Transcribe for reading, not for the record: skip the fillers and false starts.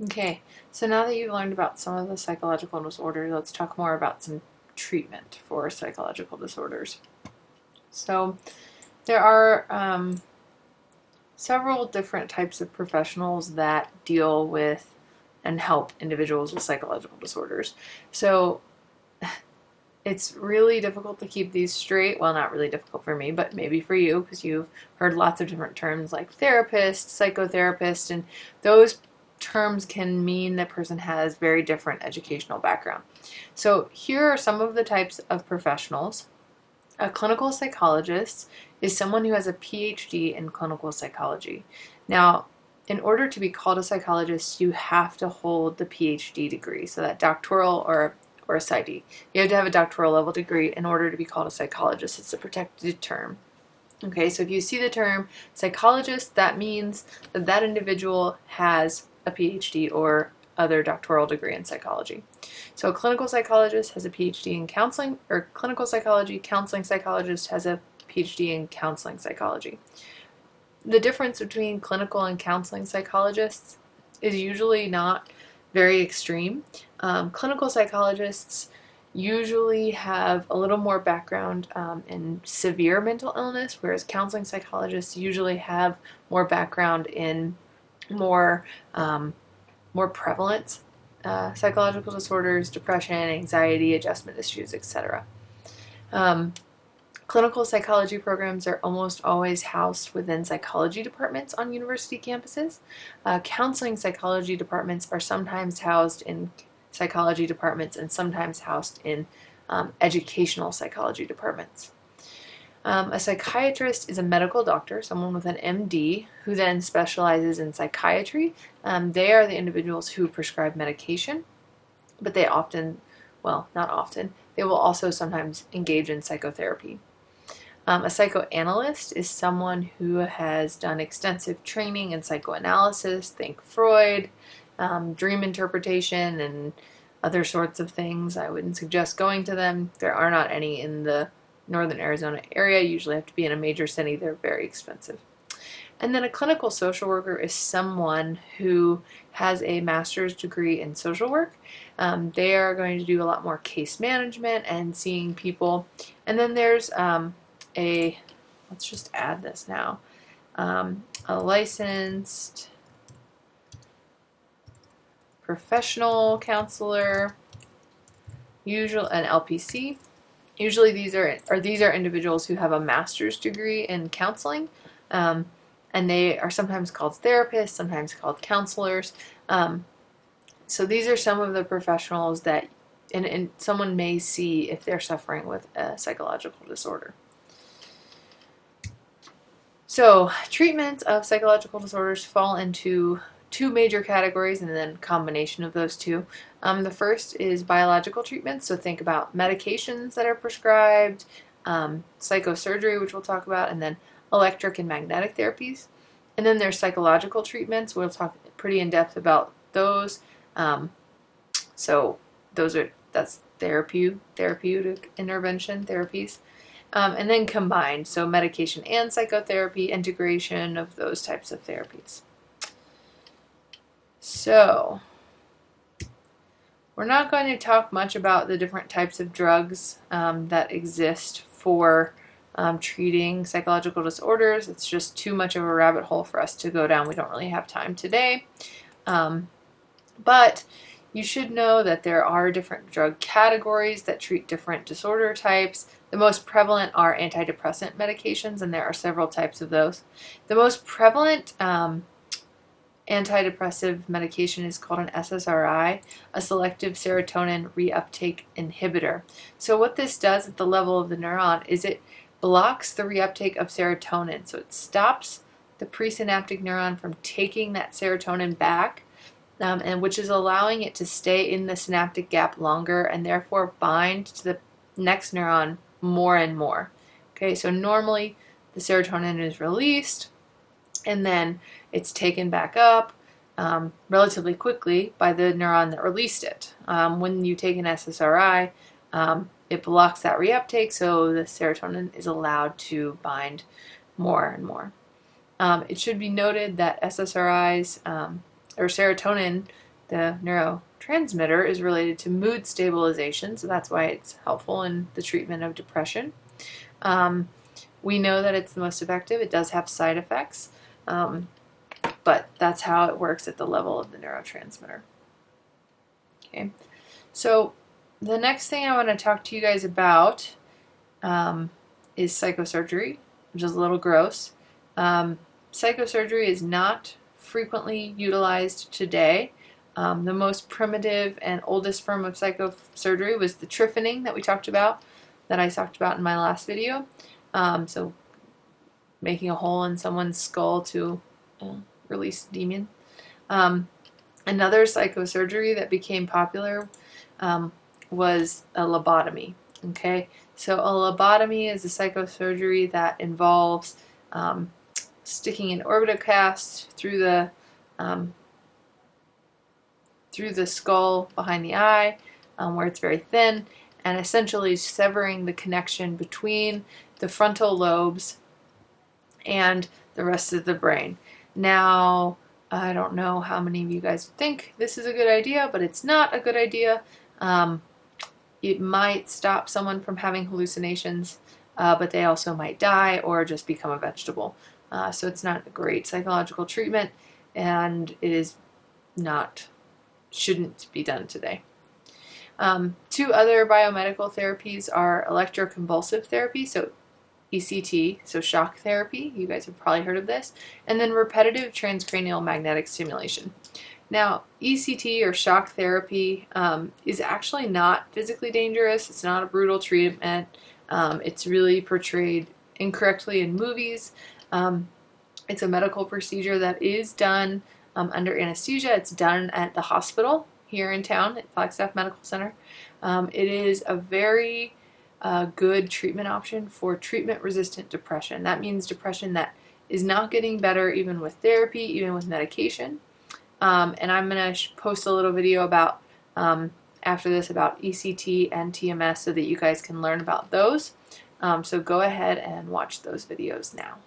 Okay, so now that you've learned about some of the psychological disorders, let's talk more about some treatment for psychological disorders. So, there are several different types of professionals that deal with and help individuals with psychological disorders. So, it's really difficult to keep these straight. Well, not really difficult for me, but maybe for you, because you've heard lots of different terms like therapist, psychotherapist, and those terms can mean the person has very different educational background. So here are some of the types of professionals. A clinical psychologist is someone who has a PhD in clinical psychology. Now, in order to be called a psychologist, you have to hold the PhD degree, so that doctoral or a PsyD. You have to have a doctoral level degree in order to be called a psychologist. It's a protected term. Okay, so if you see the term psychologist, that means that that individual has a PhD or other doctoral degree in psychology. So a clinical psychologist has a PhD in counseling, or clinical psychology, counseling psychologist has a PhD in counseling psychology. The difference between clinical and counseling psychologists is usually not very extreme. Clinical psychologists usually have a little more background in severe mental illness, whereas counseling psychologists usually have more background in more more prevalent psychological disorders, depression, anxiety, adjustment issues, etc. Clinical psychology programs are almost always housed within psychology departments on university campuses. Counseling psychology departments are sometimes housed in psychology departments and sometimes housed in educational psychology departments. A psychiatrist is a medical doctor, someone with an MD, who then specializes in psychiatry. They are the individuals who prescribe medication, but they often, well, not often, they will also sometimes engage in psychotherapy. A psychoanalyst is someone who has done extensive training in psychoanalysis, think Freud, dream interpretation, and other sorts of things. I wouldn't suggest going to them. There are not any in the northern Arizona area. You usually have to be in a major city. They're very expensive. And then a clinical social worker is someone who has a master's degree in social work. They are going to do a lot more case management and seeing people. And then there's let's just add this now, a licensed professional counselor, usually an LPC. Usually these are individuals who have a master's degree in counseling, and they are sometimes called therapists, sometimes called counselors. So these are some of the professionals that and someone may see if they're suffering with a psychological disorder. So treatments of psychological disorders fall into two major categories and then combination of those two. The first is biological treatments, so think about medications that are prescribed, psychosurgery, which we'll talk about, and then electric and magnetic therapies. And then there's psychological treatments. We'll talk pretty in depth about those. So that's therapeutic intervention therapies. And then combined, so medication and psychotherapy, integration of those types of therapies. So, we're not going to talk much about the different types of drugs that exist for treating psychological disorders. It's just too much of a rabbit hole for us to go down. We don't really have time today. But you should know that there are different drug categories that treat different disorder types. The most prevalent are antidepressant medications, and there are several types of those. The most prevalent antidepressive medication is called an SSRI, a selective serotonin reuptake inhibitor. So what this does at the level of the neuron is it blocks the reuptake of serotonin. So it stops the presynaptic neuron from taking that serotonin back, and which is allowing it to stay in the synaptic gap longer and therefore bind to the next neuron more and more. Okay, so normally the serotonin is released and then it's taken back up relatively quickly by the neuron that released it. When you take an SSRI, it blocks that reuptake, so the serotonin is allowed to bind more and more. It should be noted that SSRIs or serotonin, the neurotransmitter, is related to mood stabilization, so that's why it's helpful in the treatment of depression. We know that it's the most effective. It does have side effects, but that's how it works at the level of the neurotransmitter. Okay, so the next thing I want to talk to you guys about is psychosurgery, which is a little gross. Psychosurgery is not frequently utilized today. The most primitive and oldest form of psychosurgery was the triphaning that I talked about in my last video. So making a hole in someone's skull to release demon. Another psychosurgery that became popular was a lobotomy. Okay, so a lobotomy is a psychosurgery that involves sticking an orbitocast through the skull behind the eye, where it's very thin, and essentially severing the connection between the frontal lobes and the rest of the brain. Now, I don't know how many of you guys think this is a good idea, but it's not a good idea. It might stop someone from having hallucinations, but they also might die or just become a vegetable. So it's not a great psychological treatment, and it is shouldn't be done today. Two other biomedical therapies are electroconvulsive therapy, so ECT, so shock therapy. You guys have probably heard of this. And then repetitive transcranial magnetic stimulation. Now, ECT or shock therapy is actually not physically dangerous. It's not a brutal treatment. It's really portrayed incorrectly in movies. It's a medical procedure that is done under anesthesia. It's done at the hospital here in town at Flagstaff Medical Center. It is a very good treatment option for treatment-resistant depression. That means depression that is not getting better even with therapy, even with medication. And I'm going to post a little video about after this about ECT and TMS so that you guys can learn about those. So go ahead and watch those videos now.